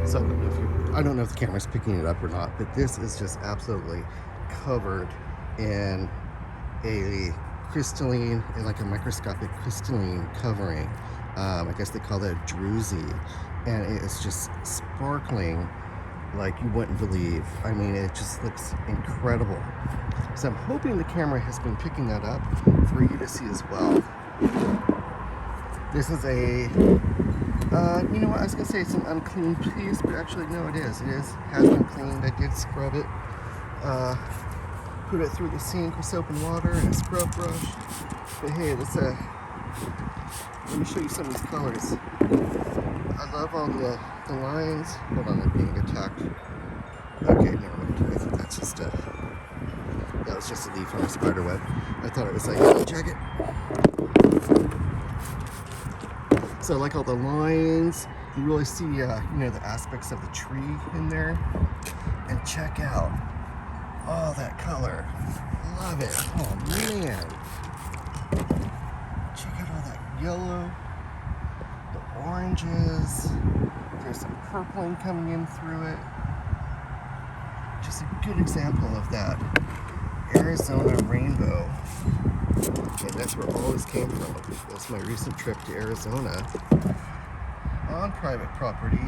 So I don't know if the camera's picking it up or not, but this is just absolutely covered in a crystalline, like a microscopic crystalline covering. I guess they call that druzy, and it is just sparkling like you wouldn't believe. I mean, it just looks incredible. So I'm hoping the camera has been picking that up for you to see as well. This is a, you know what, I was gonna say it's an unclean piece, but actually no, it is. Has been cleaned. I did scrub it. Put it through the sink with soap and water and a scrub brush. But hey, let me show you some of these colors. I love all the lines. Hold on, I'm being attacked. Okay, never mind. I think that's just that was just a leaf on a spider web. I thought it was like a jacket. So I like all the lines. You really see, you know, the aspects of the tree in there. And check out all that color. Love it. Oh man. Check out all that yellow, the oranges. There's some purpling coming in through it. Just a good example of that Arizona rainbow. And that's where all this came from. It was my recent trip to Arizona on private property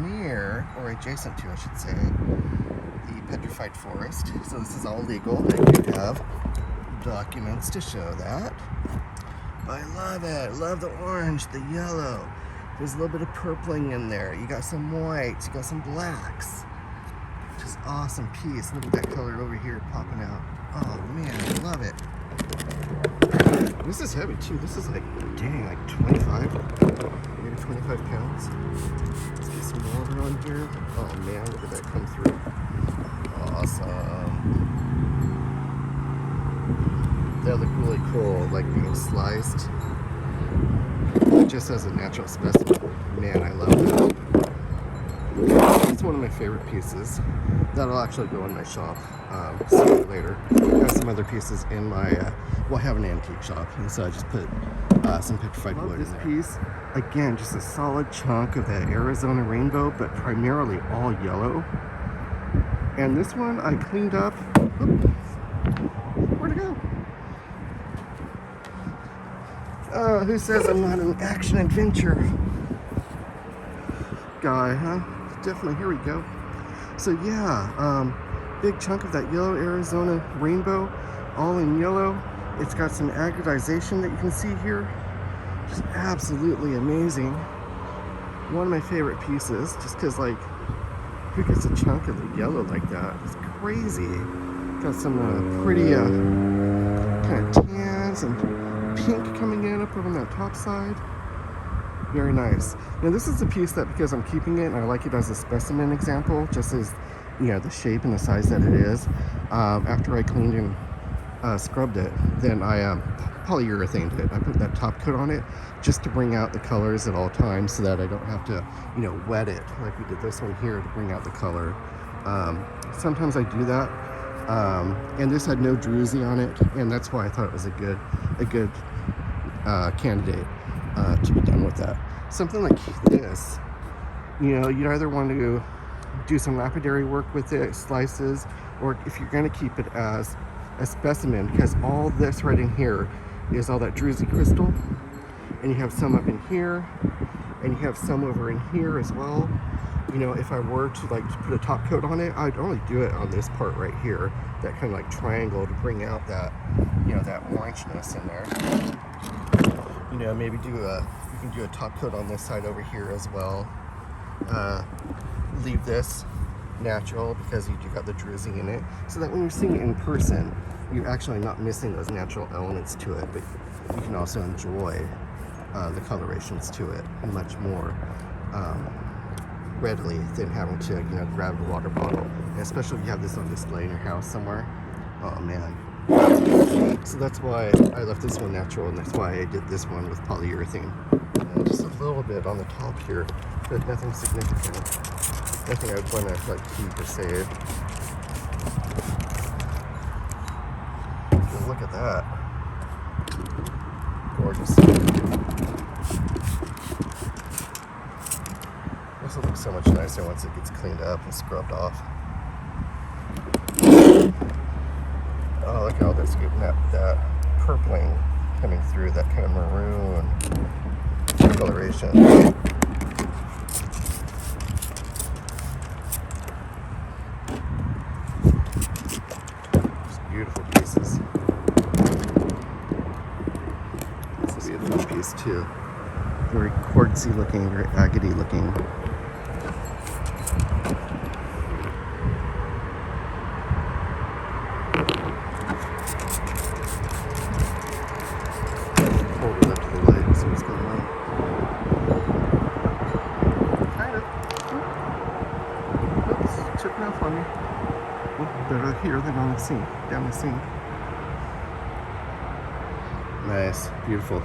near, or adjacent to I should say, the Petrified Forest. So this is all legal. I do have documents to show that. But I love it. I love the orange, the yellow. There's a little bit of purpling in there. You got some whites, you got some blacks. Just awesome piece. Look at that color over here popping out. Oh man, I love it. This is heavy too. This is like, dang, like 25, maybe 25 pounds. Let's get some water on here. Oh man, look at that come through. Awesome. That look really cool, like being sliced. Just as a natural specimen. Man, I love that. It's one of my favorite pieces. That'll actually go in my shop sooner or later. I have some other pieces in my, well, I have an antique shop, and so I just put some petrified wood in there. This piece, again, just a solid chunk of that Arizona rainbow, but primarily all yellow. And this one I cleaned up. Oop, where'd it go? Who says I'm not an action adventure guy, huh? Definitely, here we go. So yeah, big chunk of that yellow Arizona rainbow, all in yellow. It's got some agratization that you can see here. Just absolutely amazing. One of my favorite pieces, just because, like, who gets a chunk of the yellow like that? It's crazy. Got some pretty kind of tans and pink coming in up on that top side. Very nice. Now this is a piece that, because I'm keeping it and I like it as a specimen example, just as, you know, the shape and the size that it is. After I cleaned and scrubbed it, then I polyurethaned it. I put that top coat on it just to bring out the colors at all times, so that I don't have to, you know, wet it like we did this one here to bring out the color. Sometimes I do that. And this had no druzy on it, and that's why I thought it was a good candidate to be done with that. Something like this, you know, you either want to do some lapidary work with it, slices, or if you're going to keep it as a specimen, because all this right in here is all that druzy crystal, and you have some up in here, and you have some over in here as well. You know, if I were to like put a top coat on it, I'd only do it on this part right here, that kind of like triangle, to bring out that, you know, that orangeness in there. You know, maybe you can do a top coat on this side over here as well. Leave this natural because you do got the druzy in it, so that when you're seeing it in person, you're actually not missing those natural elements to it, but you can also enjoy the colorations to it much more readily than having to, you know, grab a water bottle, and especially if you have this on display in your house somewhere. Oh man. So that's why I left this one natural, and that's why I did this one with polyurethane. Just a little bit on the top here, but nothing significant. Nothing I would want to like keep or save. But look at that. Gorgeous. This will look so much nicer once it gets cleaned up and scrubbed off. Oh, look how they're scooping up that purpling coming through, that kind of maroon coloration. Just beautiful pieces. This will be a fun piece too. Very quartzy looking, very agate looking. Hold it up to the light and see what's going on. Kind of. Oops, chipping off on me. Look better here than on the sink, down the sink. Nice, beautiful.